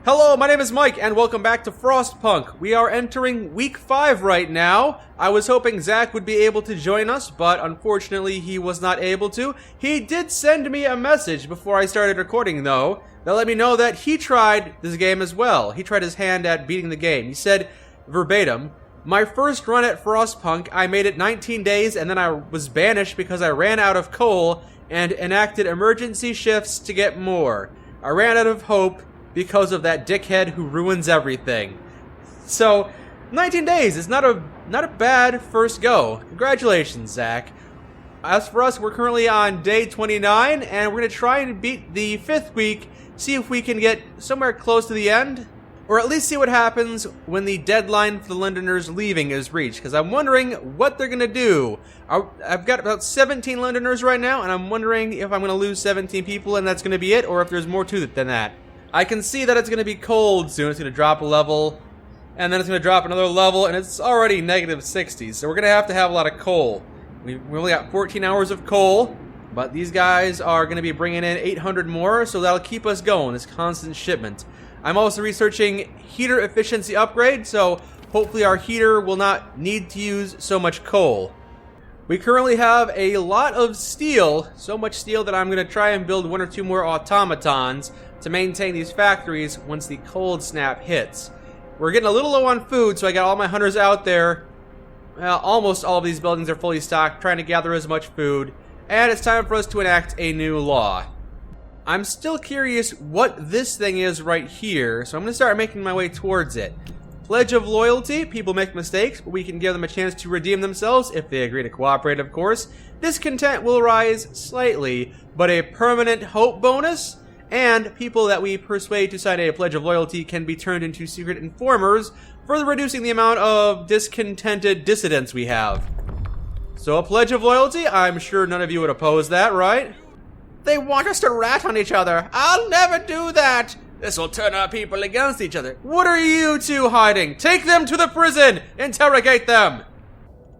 Hello, my name is Mike, and welcome back to Frostpunk. We are entering week 5 right now. I was hoping Zach would be able to join us, but unfortunately he was not able to. He did send me a message before I started recording, though, that let me know that he tried this game as well. He tried his hand at beating the game. He said, verbatim, "My first run at Frostpunk, I made it 19 days, and then I was banished because I ran out of coal and enacted emergency shifts to get more. I ran out of hope because of that dickhead who ruins everything." So, 19 days is not a bad first go. Congratulations, Zach. As for us, we're currently on day 29, and we're going to try and beat the 5th week, see if we can get somewhere close to the end, or at least see what happens when the deadline for the Londoners leaving is reached, because I'm wondering what they're going to do. I've got about 17 Londoners right now, and I'm wondering if I'm going to lose 17 people and that's going to be it, or if there's more to it than that. I can see that it's going to be cold soon. It's going to drop a level, and then it's going to drop another level, and it's already negative 60, so we're going to have a lot of coal. We only got 14 hours of coal, but these guys are going to be bringing in 800 more, so that'll keep us going, this constant shipment. I'm also researching heater efficiency upgrade, so hopefully our heater will not need to use so much coal. We currently have a lot of steel, so much steel that I'm going to try and build 1 or 2 more automatons to maintain these factories once the cold snap hits. We're getting a little low on food, so I got all my hunters out there. Well, almost all of these buildings are fully stocked, trying to gather as much food, and it's time for us to enact a new law. I'm still curious what this thing is right here, so I'm going to start making my way towards it. Pledge of loyalty. People make mistakes, but we can give them a chance to redeem themselves if they agree to cooperate, of course. Discontent will rise slightly, but a permanent hope bonus, and people that we persuade to sign a pledge of loyalty can be turned into secret informers, further reducing the amount of discontented dissidents we have. So a pledge of loyalty, I'm sure none of you would oppose that, right? They want us to rat on each other. I'll never do that. This will turn our people against each other. What are you two hiding? Take them to the prison! Interrogate them!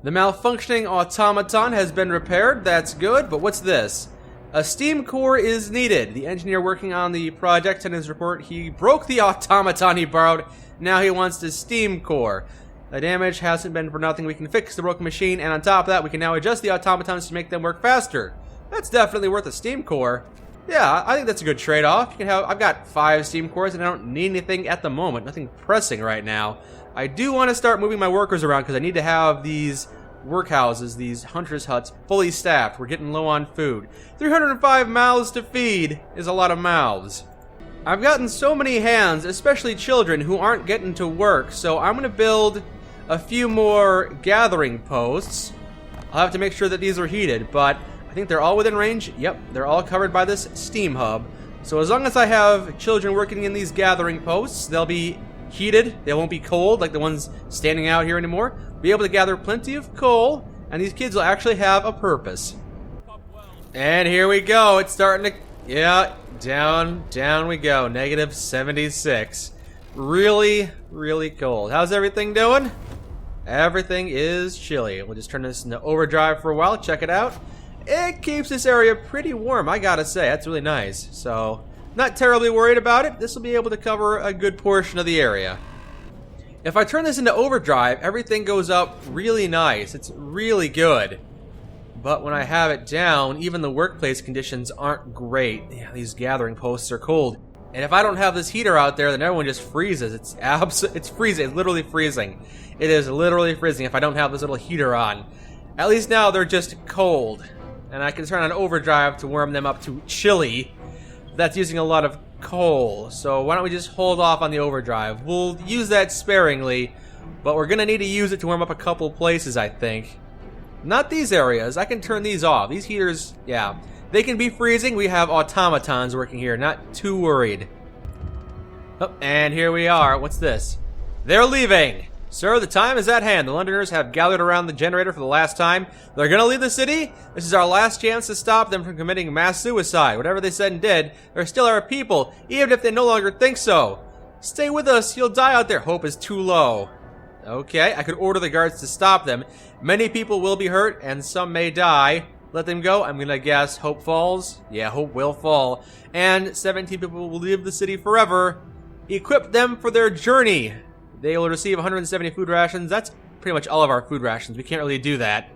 The malfunctioning automaton has been repaired. That's good, but what's this? A steam core is needed. The engineer working on the project in his report, he broke the automaton he borrowed. Now he wants the steam core. The damage hasn't been for nothing. We can fix the broken machine, and on top of that, we can now adjust the automatons to make them work faster. That's definitely worth a steam core. Yeah, I think that's a good trade-off. I've got 5 steam cores, and I don't need anything at the moment. Nothing pressing right now. I do want to start moving my workers around because I need to have these workhouses, these hunters' huts, fully staffed. We're getting low on food. 305 mouths to feed is a lot of mouths. I've gotten so many hands, especially children, who aren't getting to work, so I'm going to build a few more gathering posts. I'll have to make sure that these are heated, but I think they're all within range. Yep, they're all covered by this steam hub. So as long as I have children working in these gathering posts, they'll be heated. They won't be cold like the ones standing out here anymore. Be able to gather plenty of coal, and these kids will actually have a purpose. And here we go. It's starting to... yeah, down we go. Negative 76. Really, really cold. How's everything doing? Everything is chilly. We'll just turn this into overdrive for a while. Check it out. It keeps this area pretty warm, I gotta say. That's really nice. So, not terribly worried about it. This will be able to cover a good portion of the area. If I turn this into overdrive, everything goes up really nice. It's really good. But when I have it down, even the workplace conditions aren't great. Yeah, these gathering posts are cold. And if I don't have this heater out there, then everyone just freezes. It's freezing. It's literally freezing. It is literally freezing if I don't have this little heater on. At least now they're just cold. And I can turn on overdrive to warm them up to chilly. That's using a lot of coal. So why don't we just hold off on the overdrive? We'll use that sparingly, but we're going to need to use it to warm up a couple places, I think. Not these areas. I can turn these off. These heaters, yeah, they can be freezing. We have automatons working here. Not too worried. Oh, and here we are. What's this? They're leaving. Sir, the time is at hand. The Londoners have gathered around the generator for the last time. They're gonna leave the city. This is our last chance to stop them from committing mass suicide. Whatever they said and did, they're still our people, even if they no longer think so. Stay with us. You'll die out there. Hope is too low. Okay, I could order the guards to stop them. Many people will be hurt, and some may die. Let them go. I'm gonna guess hope falls. Yeah, hope will fall. And 17 people will leave the city forever. Equip them for their journey. They will receive 170 food rations. That's pretty much all of our food rations. We can't really do that.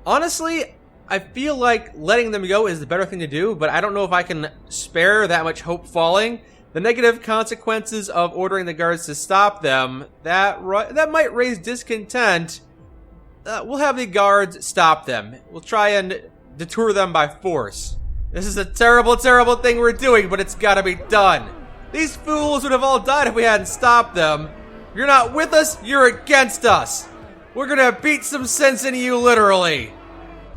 Honestly, I feel like letting them go is the better thing to do, but I don't know if I can spare that much hope falling. The negative consequences of ordering the guards to stop them, that might raise discontent. We'll have the guards stop them. We'll try and deter them by force. This is a terrible, terrible thing we're doing, but it's gotta be done. These fools would have all died if we hadn't stopped them. You're not with us, you're against us. We're gonna beat some sense into you, literally.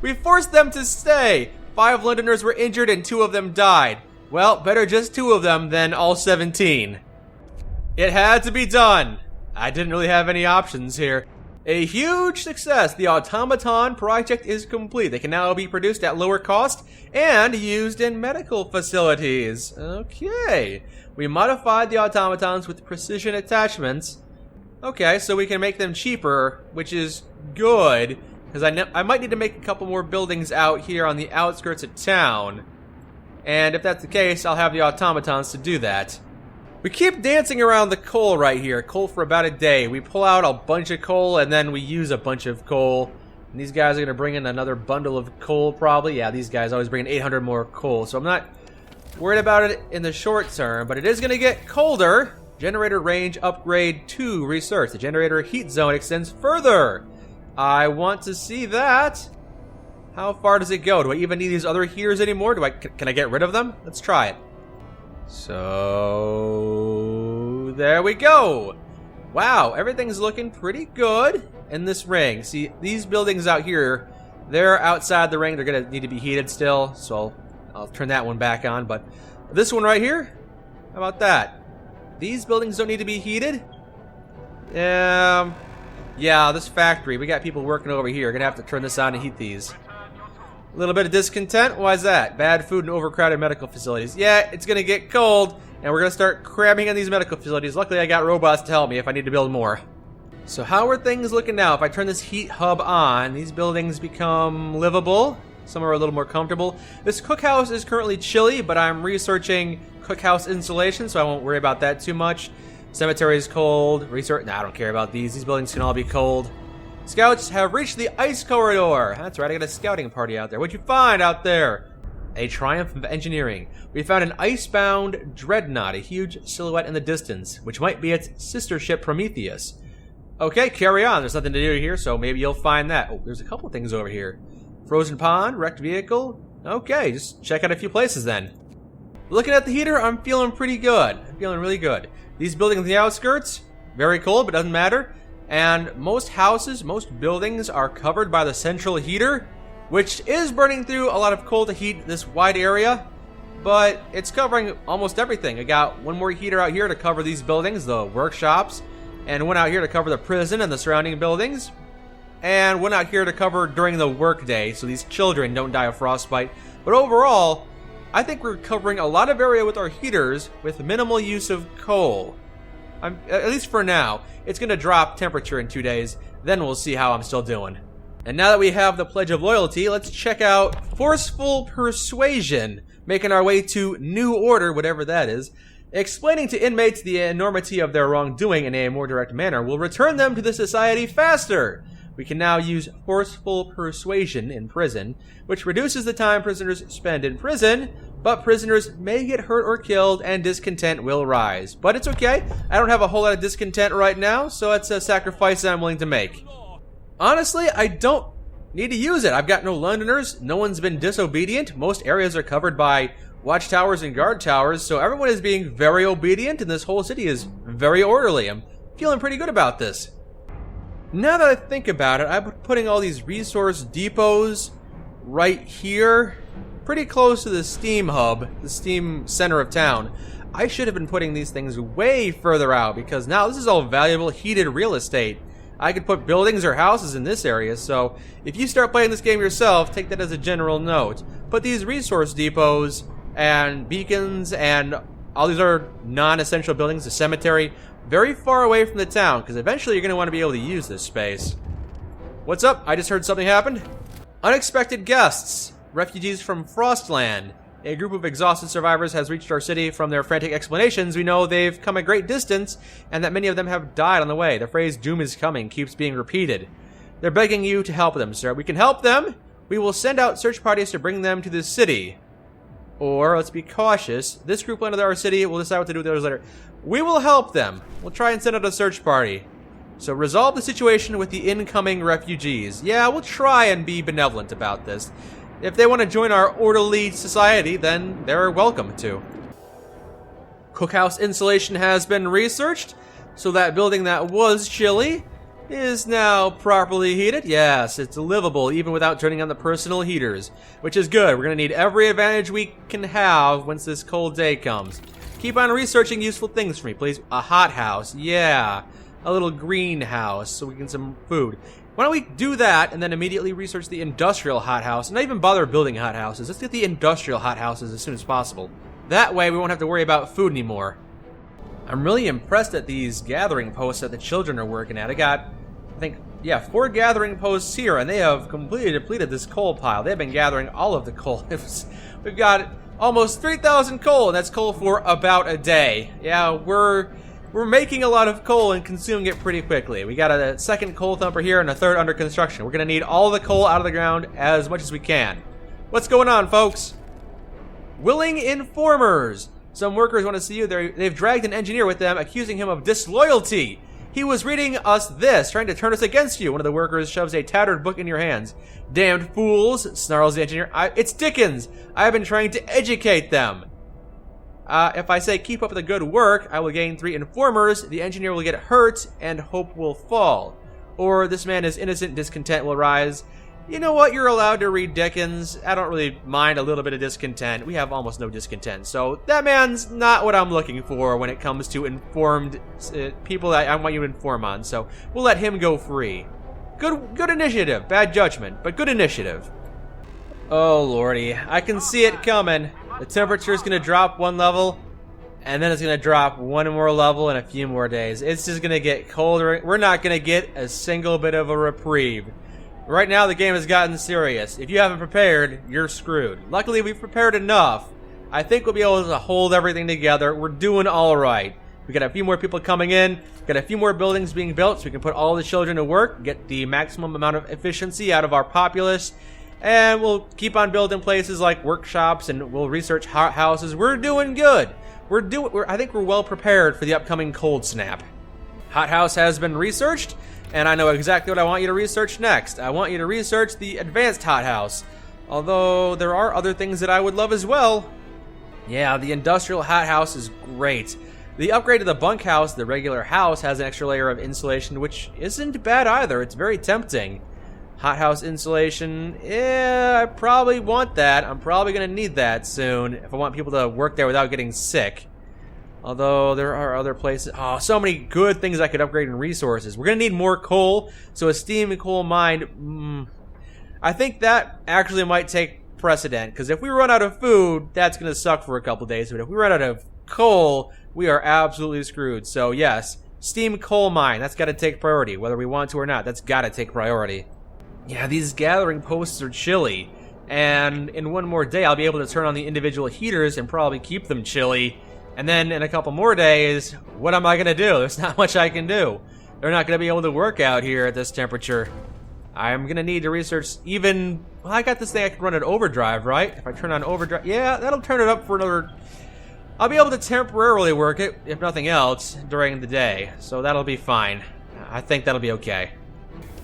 We forced them to stay. 5 Londoners were injured and 2 of them died. Well, better just 2 of them than all 17. It had to be done. I didn't really have any options here. A huge success. The automaton project is complete. They can now be produced at lower cost and used in medical facilities. Okay. We modified the automatons with precision attachments. Okay, so we can make them cheaper, which is good. Because I might need to make a couple more buildings out here on the outskirts of town. And if that's the case, I'll have the automatons to do that. We keep dancing around the coal right here. Coal for about a day. We pull out a bunch of coal and then we use a bunch of coal. And these guys are going to bring in another bundle of coal probably. Yeah, these guys always bring in 800 more coal. So I'm not worried about it in the short term. But it is going to get colder. Generator range upgrade 2 research. The generator heat zone extends further. I want to see that. How far does it go? Do I even need these other heaters anymore? Can I get rid of them? Let's try it. So there we go. Wow, everything's looking pretty good in this ring. See, these buildings out here, they're outside the ring. They're gonna need to be heated still, so I'll turn that one back on. But this one right here, how about that? These buildings don't need to be heated. Yeah, this factory, we got people working over here. Gonna have to turn this on to heat these. A little bit of discontent. Why is that? Bad food and overcrowded medical facilities. Yeah, it's gonna get cold, and we're gonna start cramming in these medical facilities. Luckily, I got robots to help me if I need to build more. So how are things looking now? If I turn this heat hub on, these buildings become livable. Some are a little more comfortable. This cookhouse is currently chilly, but I'm researching cookhouse insulation, so I won't worry about that too much. Cemetery is cold. Research. Nah, I don't care about these. These buildings can all be cold. Scouts have reached the ice corridor. That's right, I got a scouting party out there. What'd you find out there? A triumph of engineering. We found an icebound dreadnought, a huge silhouette in the distance, which might be its sister ship Prometheus. Okay, carry on. There's nothing to do here, so maybe you'll find that. Oh, there's a couple things over here. Frozen pond, wrecked vehicle. Okay, just check out a few places then. Looking at the heater, I'm feeling pretty good. I'm feeling really good. These buildings on the outskirts, very cold, but doesn't matter. And most houses, most buildings are covered by the central heater, which is burning through a lot of coal to heat this wide area, but it's covering almost everything. I got one more heater out here to cover these buildings, the workshops, and one out here to cover the prison and the surrounding buildings, and one out here to cover during the workday, so these children don't die of frostbite. But overall, I think we're covering a lot of area with our heaters with minimal use of coal. At least for now. It's going to drop temperature in 2 days, then we'll see how I'm still doing. And now that we have the Pledge of Loyalty, let's check out Forceful Persuasion, making our way to New Order, whatever that is. Explaining to inmates the enormity of their wrongdoing in a more direct manner will return them to the society faster. We can now use Forceful Persuasion in prison, which reduces the time prisoners spend in prison, but prisoners may get hurt or killed and discontent will rise. But it's okay, I don't have a whole lot of discontent right now, so it's a sacrifice I'm willing to make. Honestly, I don't need to use it. I've got no Londoners, no one's been disobedient, most areas are covered by watchtowers and guard towers, so everyone is being very obedient and this whole city is very orderly. I'm feeling pretty good about this. Now that I think about it, I'm putting all these resource depots right here, pretty close to the steam hub, the steam center of town. I should have been putting these things way further out because now this is all valuable heated real estate. I could put buildings or houses in this area, so if you start playing this game yourself, take that as a general note. Put these resource depots and beacons and all these other non-essential buildings, the cemetery, very far away from the town, because eventually you're going to want to be able to use this space. What's up? I just heard something happened. Unexpected guests. Refugees from Frostland. A group of exhausted survivors has reached our city. From their frantic explanations, we know they've come a great distance and that many of them have died on the way. The phrase "doom is coming" keeps being repeated. They're begging you to help them, sir. We can help them. We will send out search parties to bring them to the city. Or, let's be cautious. This group will enter our city. We'll decide what to do with those later. We will help them. We'll try and send out a search party. So resolve the situation with the incoming refugees. Yeah, we'll try and be benevolent about this. If they want to join our orderly society, then they're welcome to. Cookhouse insulation has been researched, so that building that was chilly is now properly heated. Yes, it's livable even without turning on the personal heaters, which is good. We're going to need every advantage we can have once this cold day comes. Keep on researching useful things for me, please. A hothouse, yeah. A little greenhouse so we can get some food. Why don't we do that and then immediately research the industrial hothouse? Not even bother building hothouses. Let's get the industrial hothouses as soon as possible. That way we won't have to worry about food anymore. I'm really impressed at these gathering posts that the children are working at. I got, I think, 4 gathering posts here, and they have completely depleted this coal pile. They've been gathering all of the coal. We've got almost 3,000 coal, and that's coal for about a day. Yeah, we're making a lot of coal and consuming it pretty quickly. We got a second coal thumper here and a third under construction. We're going to need all the coal out of the ground as much as we can. What's going on, folks? Willing informers. Some workers want to see you. They've dragged an engineer with them, accusing him of disloyalty. He was reading us this, trying to turn us against you. One of the workers shoves a tattered book in your hands. Damned fools, snarls the engineer. It's Dickens. I have been trying to educate them. If I say keep up the good work, I will gain 3 informers, the engineer will get hurt, and hope will fall. Or this man is innocent, discontent will rise. You know what, you're allowed to read Dickens. I don't really mind a little bit of discontent. We have almost no discontent. So that man's not what I'm looking for when it comes to informed people that I want you to inform on. So we'll let him go free. Good initiative. Bad judgment, but good initiative. Oh lordy, I can see it coming. The temperature is going to drop 1 level, and then it's going to drop 1 more level in a few more days. It's just going to get colder. We're not going to get a single bit of a reprieve. Right now, the game has gotten serious. If you haven't prepared, you're screwed. Luckily, we've prepared enough. I think we'll be able to hold everything together. We're doing all right. We got a few more people coming in. Got a few more buildings being built so we can put all the children to work, get the maximum amount of efficiency out of our populace. And we'll keep on building places like workshops, and we'll research hothouses. We're doing good. I think we're well prepared for the upcoming cold snap. Hothouse has been researched, and I know exactly what I want you to research next. I want you to research the advanced hothouse. Although there are other things that I would love as well. Yeah, the industrial hothouse is great. The upgrade to the bunkhouse, the regular house, has an extra layer of insulation, which isn't bad either. It's very tempting. Hothouse insulation, yeah, I probably want that. I'm probably going to need that soon if I want people to work there without getting sick. Although there are other places. Oh, so many good things I could upgrade in resources. We're going to need more coal, so a steam coal mine, I think that actually might take precedent, because if we run out of food, that's going to suck for a couple days. But if we run out of coal, we are absolutely screwed. So yes, steam coal mine, that's got to take priority. Whether we want to or not, that's got to take priority. Yeah, these gathering posts are chilly, and in 1 more day I'll be able to turn on the individual heaters and probably keep them chilly, and then in a couple more days, what am I going to do? There's not much I can do. They're not going to be able to work out here at this temperature. I'm going to need to research even... Well, I got this thing I can run at overdrive, right? If I turn on overdrive... Yeah, that'll turn it up for another... I'll be able to temporarily work it, if nothing else, during the day, so that'll be fine. I think that'll be okay.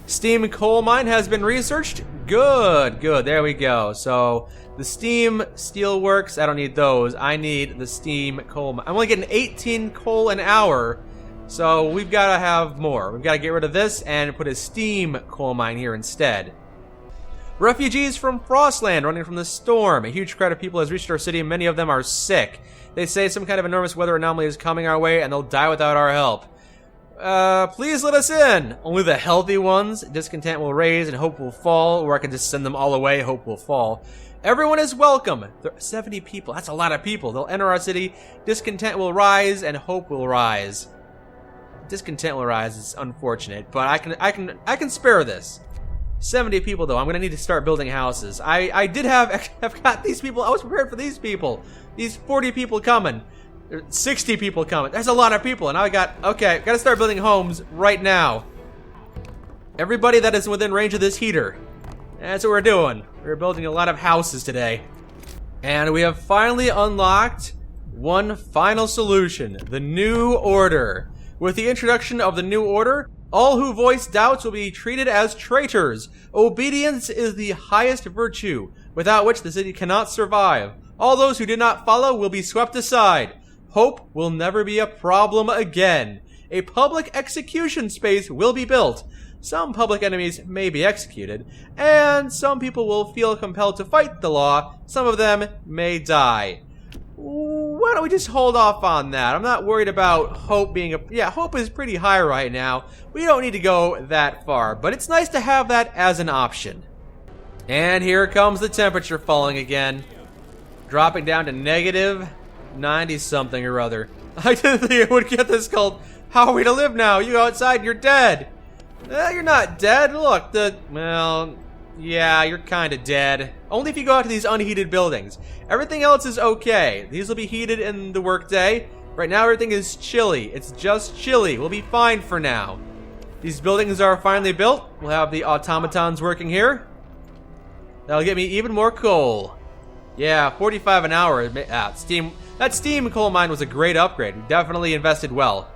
Steam coal mine has been researched. Good, there we go. So the steam steel works, I don't need those. I need the steam coal mine. I'm only getting 18 coal an hour, so we've got to have more. We've got to get rid of this and put a steam coal mine here instead. Refugees from Frostland running from the storm. A huge crowd of people has reached our city, and many of them are sick. They say some kind of enormous weather anomaly is coming our way, and they'll die without our help. Please let us in. Only the healthy ones. Discontent will raise and hope will fall, or I can just send them all away, hope will fall. Everyone is welcome. There are 70 people. That's a lot of people. They'll enter our city. Discontent will rise and hope will rise. Discontent will rise. It's unfortunate, but I can spare this. 70 people, though. I'm going to need to start building houses. I did have got these people. I was prepared for these people. These 40 people coming. 60 people coming. There's a lot of people. And I got to start building homes right now. Everybody that is within range of this heater. That's what we're doing. We're building a lot of houses today. And we have finally unlocked one final solution. The New Order. With the introduction of the New Order, all who voice doubts will be treated as traitors. Obedience is the highest virtue, without which the city cannot survive. All those who did not follow will be swept aside. Hope will never be a problem again. A public execution space will be built. Some public enemies may be executed, and some people will feel compelled to fight the law. Some of them may die. Why don't we just hold off on that? I'm not worried about hope being hope is pretty high right now. We don't need to go that far, but it's nice to have that as an option. And here comes the temperature falling again. Dropping down to negative 90 something or other. I didn't think it would get this cold. How are we to live now? You go outside and you're dead. You're not dead. Look, yeah, you're kind of dead. Only if you go out to these unheated buildings. Everything else is okay. These will be heated in the workday. Right now, everything is chilly. It's just chilly. We'll be fine for now. These buildings are finally built. We'll have the automatons working here. That'll get me even more coal. Yeah, 45 an hour. That steam coal mine was a great upgrade. We definitely invested well.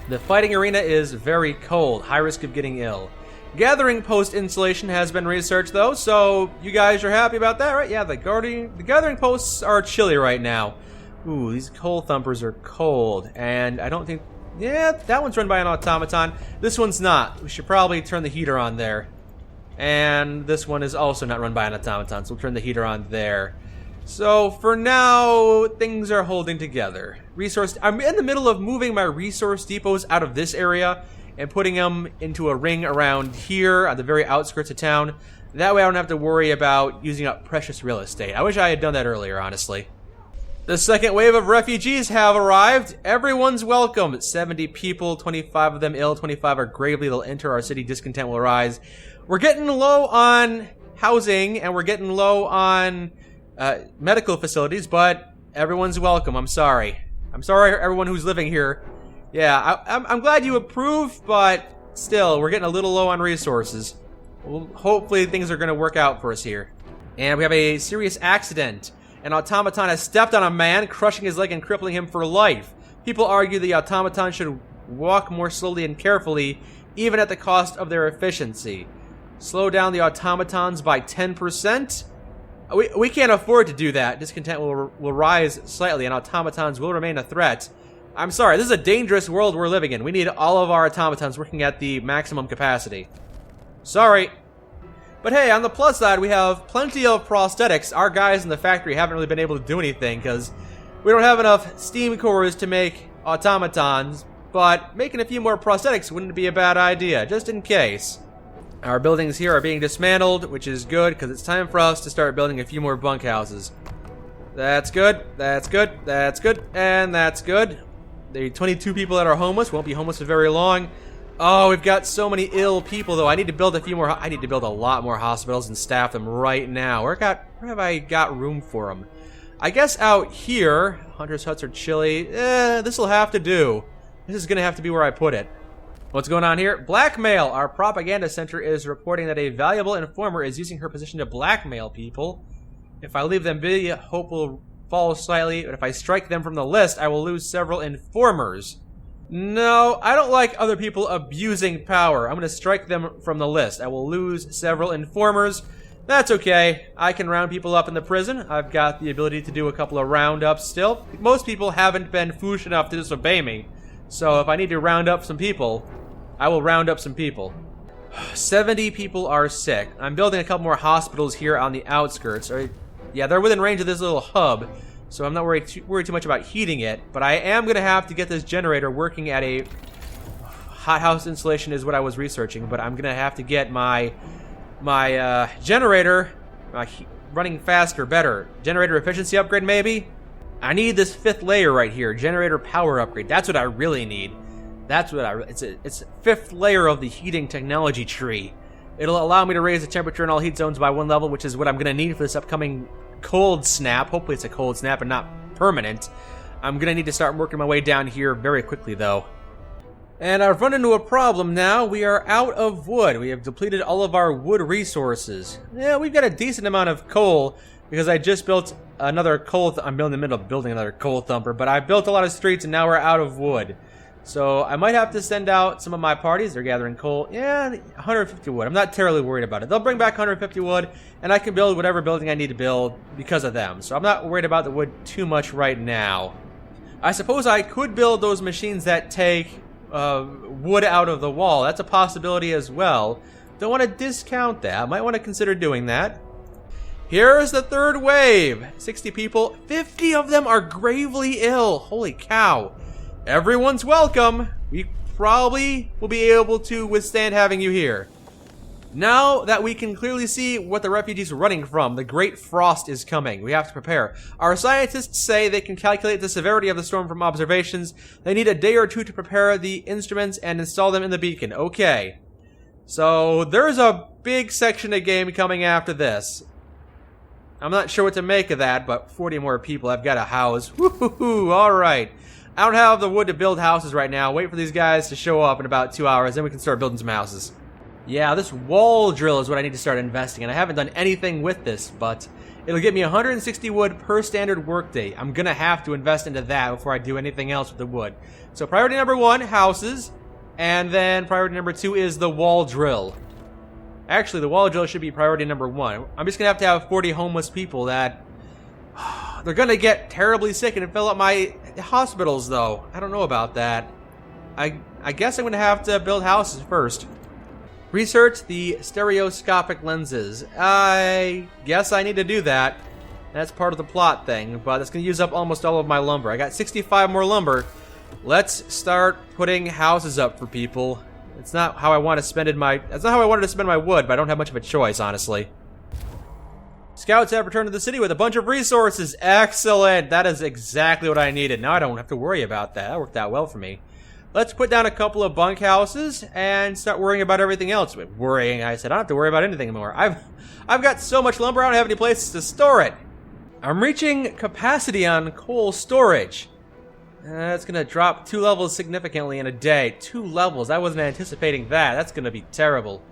The fighting arena is very cold. High risk of getting ill. Gathering post installation has been researched, though, so you guys are happy about that, right? Yeah, the gathering posts are chilly right now. Ooh, these coal thumpers are cold, and I don't think... Yeah, that one's run by an automaton. This one's not. We should probably turn the heater on there. And this one is also not run by an automaton, so we'll turn the heater on there. So, for now, things are holding together. I'm in the middle of moving my resource depots out of this area and putting them into a ring around here on the very outskirts of town. That way I don't have to worry about using up precious real estate. I wish I had done that earlier, honestly. The second wave of refugees have arrived. Everyone's welcome. 70 people, 25 of them ill, 25 are gravely. They'll enter our city. Discontent will rise. We're getting low on housing, and we're getting low on medical facilities, but everyone's welcome. I'm sorry. I'm sorry, everyone who's living here. Yeah, I'm glad you approve, but still, we're getting a little low on resources. Well, hopefully things are going to work out for us here. And we have a serious accident. An automaton has stepped on a man, crushing his leg and crippling him for life. People argue the automaton should walk more slowly and carefully, even at the cost of their efficiency. Slow down the automatons by 10%? We can't afford to do that. Discontent will rise slightly, and automatons will remain a threat. I'm sorry, this is a dangerous world we're living in. We need all of our automatons working at the maximum capacity. Sorry. But hey, on the plus side, we have plenty of prosthetics. Our guys in the factory haven't really been able to do anything because we don't have enough steam cores to make automatons, but making a few more prosthetics wouldn't be a bad idea, just in case. Our buildings here are being dismantled, which is good because it's time for us to start building a few more bunkhouses. That's good, that's good, that's good, and that's good. The 22 people that are homeless won't be homeless for very long. Oh, we've got so many ill people, though. I need to build a few more. I need to build a lot more hospitals and staff them right now. Where have I got room for them? I guess out here. Hunters' huts are chilly. This will have to do. This is gonna have to be where I put it. What's going on here? Blackmail. Our propaganda center is reporting that a valuable informer is using her position to blackmail people. If I leave them be, hope will fall slightly, but if I strike them from the list, I will lose several informers. No, I don't like other people abusing power. I'm going to strike them from the list. I will lose several informers. That's okay. I can round people up in the prison. I've got the ability to do a couple of roundups still. Most people haven't been foolish enough to disobey me. So if I need to round up some people, I will round up some people. 70 people are sick. I'm building a couple more hospitals here on the outskirts. Yeah, they're within range of this little hub, so I'm not worried too much about heating it. But I am going to have to get this generator working at a hothouse installation is what I was researching. But I'm going to have to get my generator running faster, better. Generator efficiency upgrade, maybe? I need this 5th layer right here. Generator power upgrade. That's what I really need. It's a 5th layer of the heating technology tree. It'll allow me to raise the temperature in all heat zones by 1 level, which is what I'm going to need for this upcoming cold snap. Hopefully it's a cold snap and not permanent. I'm going to need to start working my way down here very quickly, though. And I've run into a problem now. We are out of wood. We have depleted all of our wood resources. Yeah, we've got a decent amount of coal, because I just built another coal... I'm in the middle of building another coal thumper, but I built a lot of streets, and now we're out of wood. So I might have to send out some of my parties. They're gathering coal. Yeah, 150 wood. I'm not terribly worried about it. They'll bring back 150 wood, and I can build whatever building I need to build because of them. So I'm not worried about the wood too much right now. I suppose I could build those machines that take wood out of the wall. That's a possibility as well. Don't want to discount that. Might want to consider doing that. Here's the third wave. 60 people. 50 of them are gravely ill. Holy cow. Everyone's welcome. We probably will be able to withstand having you here. Now that we can clearly see what the refugees are running from, the Great Frost is coming. We have to prepare. Our scientists say they can calculate the severity of the storm from observations. They need a day or two to prepare the instruments and install them in the beacon. Okay. So there's a big section of game coming after this. I'm not sure what to make of that, but 40 more people I've got to house. Woohoo! Alright. I don't have the wood to build houses right now. Wait for these guys to show up in about 2 hours, then we can start building some houses. Yeah, this wall drill is what I need to start investing in. I haven't done anything with this, but it'll get me 160 wood per standard workday. I'm gonna have to invest into that before I do anything else with the wood. So priority number 1, houses, and then priority number 2 is the wall drill. Actually, the wall drill should be priority number 1. I'm just gonna have 40 homeless people that... they're gonna get terribly sick and fill up my hospitals, though. I don't know about that. I guess I'm gonna have to build houses first. Research the stereoscopic lenses. I guess I need to do that. That's part of the plot thing, but it's gonna use up almost all of my lumber. I got 65 more lumber. Let's start putting houses up for people. It's not how I want to spend my... That's not how I wanted to spend my wood, but I don't have much of a choice, honestly. Scouts have returned to the city with a bunch of resources. Excellent! That is exactly what I needed. Now I don't have to worry about that. That worked out well for me. Let's put down a couple of bunkhouses and start worrying about everything else. Worrying, I said. I don't have to worry about anything anymore. I've got so much lumber, I don't have any places to store it. I'm reaching capacity on coal storage. That's going to drop 2 levels significantly in a day. 2 levels. I wasn't anticipating that. That's going to be terrible.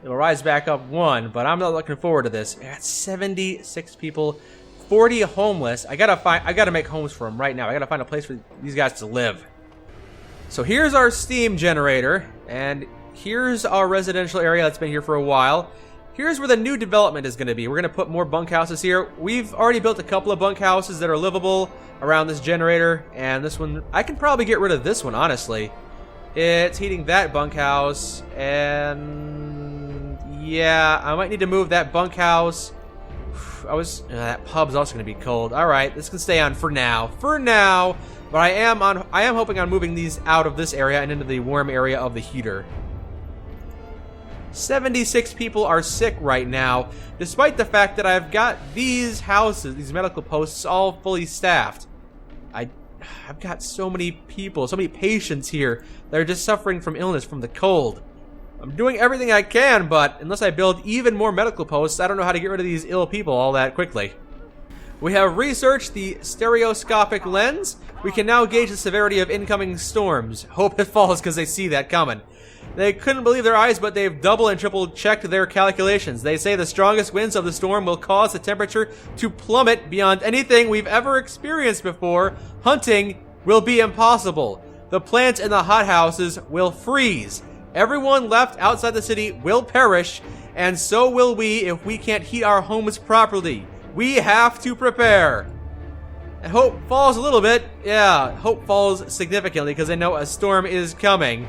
It'll rise back up 1, but I'm not looking forward to this. I got 76 people, 40 homeless. I gotta make homes for them right now. I gotta find a place for these guys to live. So here's our steam generator, and here's our residential area that's been here for a while. Here's where the new development is going to be. We're going to put more bunkhouses here. We've already built a couple of bunkhouses that are livable around this generator, and this one, I can probably get rid of this one, honestly. It's heating that bunkhouse, and yeah, I might need to move that bunkhouse. That pub's also going to be cold. All right, this can stay on for now. But I am hoping on moving these out of this area and into the warm area of the heater. 76 people are sick right now, despite the fact that I've got these houses, these medical posts, all fully staffed. I've got so many people, so many patients here that are just suffering from illness from the cold. I'm doing everything I can, but unless I build even more medical posts, I don't know how to get rid of these ill people all that quickly. We have researched the stereoscopic lens. We can now gauge the severity of incoming storms. Hope it falls because they see that coming. They couldn't believe their eyes, but they've double and triple checked their calculations. They say the strongest winds of the storm will cause the temperature to plummet beyond anything we've ever experienced before. Hunting will be impossible. The plants in the hothouses will freeze. Everyone left outside the city will perish, and so will we if we can't heat our homes properly. We have to prepare. And hope falls a little bit. Yeah, hope falls significantly because they know a storm is coming.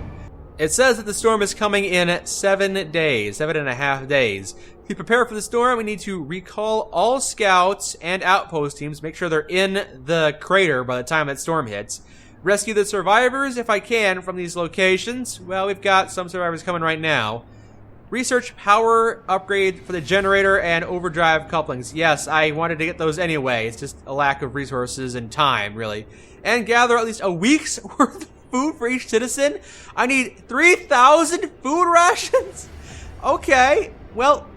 It says that the storm is coming in 7 days, 7.5 days. To prepare for the storm, we need to recall all scouts and outpost teams, make sure they're in the crater by the time that storm hits. Rescue the survivors, if I can, from these locations. Well, we've got some survivors coming right now. Research power upgrade for the generator and overdrive couplings. Yes, I wanted to get those anyway. It's just a lack of resources and time, really. And gather at least a week's worth of food for each citizen. I need 3,000 food rations? Okay, well,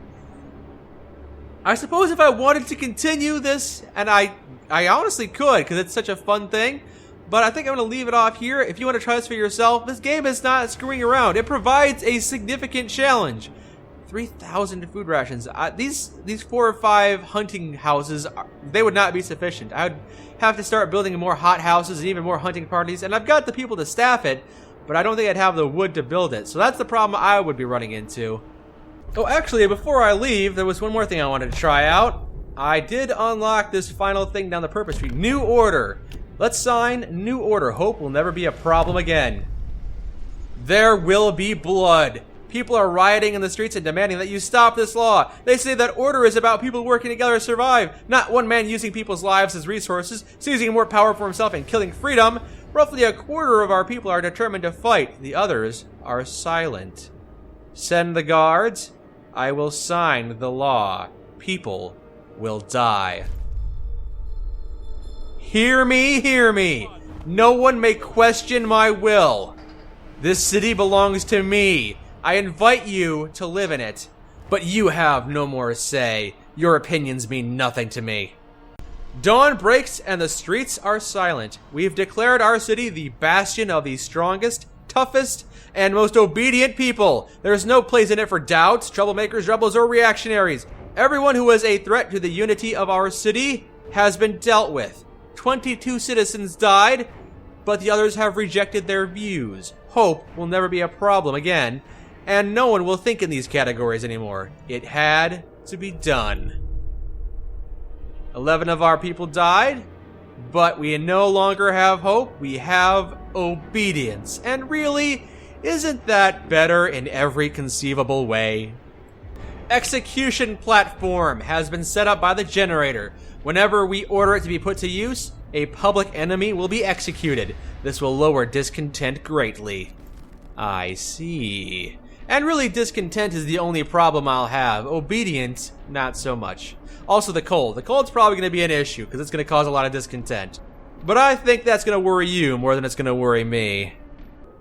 I suppose if I wanted to continue this, and I honestly could, because it's such a fun thing, but I think I'm going to leave it off here. If you want to try this for yourself, this game is not screwing around. It provides a significant challenge. 3,000 food rations. These 4 or 5 hunting houses, they would not be sufficient. I would have to start building more hot houses and even more hunting parties, and I've got the people to staff it, but I don't think I'd have the wood to build it. So that's the problem I would be running into. Oh, actually, before I leave, there was one more thing I wanted to try out. I did unlock this final thing down the purpose tree. New order. Let's sign new order. Hope will never be a problem again. There will be blood. People are rioting in the streets and demanding that you stop this law. They say that order is about people working together to survive, not one man using people's lives as resources, seizing more power for himself and killing freedom. Roughly a quarter of our people are determined to fight. The others are silent. Send the guards. I will sign the law. People will die. Hear me, hear me. No one may question my will. This city belongs to me. I invite you to live in it, but you have no more say. Your opinions mean nothing to me. Dawn breaks and the streets are silent. We've declared our city the bastion of the strongest, toughest, and most obedient people. There's no place in it for doubts, troublemakers, rebels, or reactionaries. Everyone who is a threat to the unity of our city has been dealt with. 22 citizens died, but the others have rejected their views. Hope will never be a problem again, and no one will think in these categories anymore. It had to be done. 11 of our people died, but we no longer have hope. We have obedience. And really, isn't that better in every conceivable way? Execution platform has been set up by the generator. Whenever we order it to be put to use, a public enemy will be executed. This will lower discontent greatly. I see. And really, discontent is the only problem I'll have. Obedience, not so much. Also, the cold. The cold's probably going to be an issue, because it's going to cause a lot of discontent. But I think that's going to worry you more than it's going to worry me.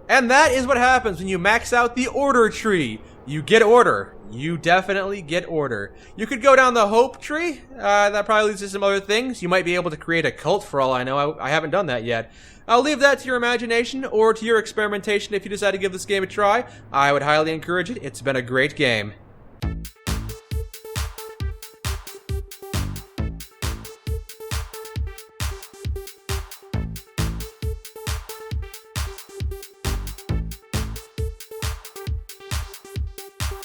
And that is what happens when you max out the order tree. You get order. You definitely get order. You could go down the hope tree. That probably leads to some other things. You might be able to create a cult for all I know. I haven't done that yet. I'll leave that to your imagination or to your experimentation if you decide to give this game a try. I would highly encourage it. It's been a great game.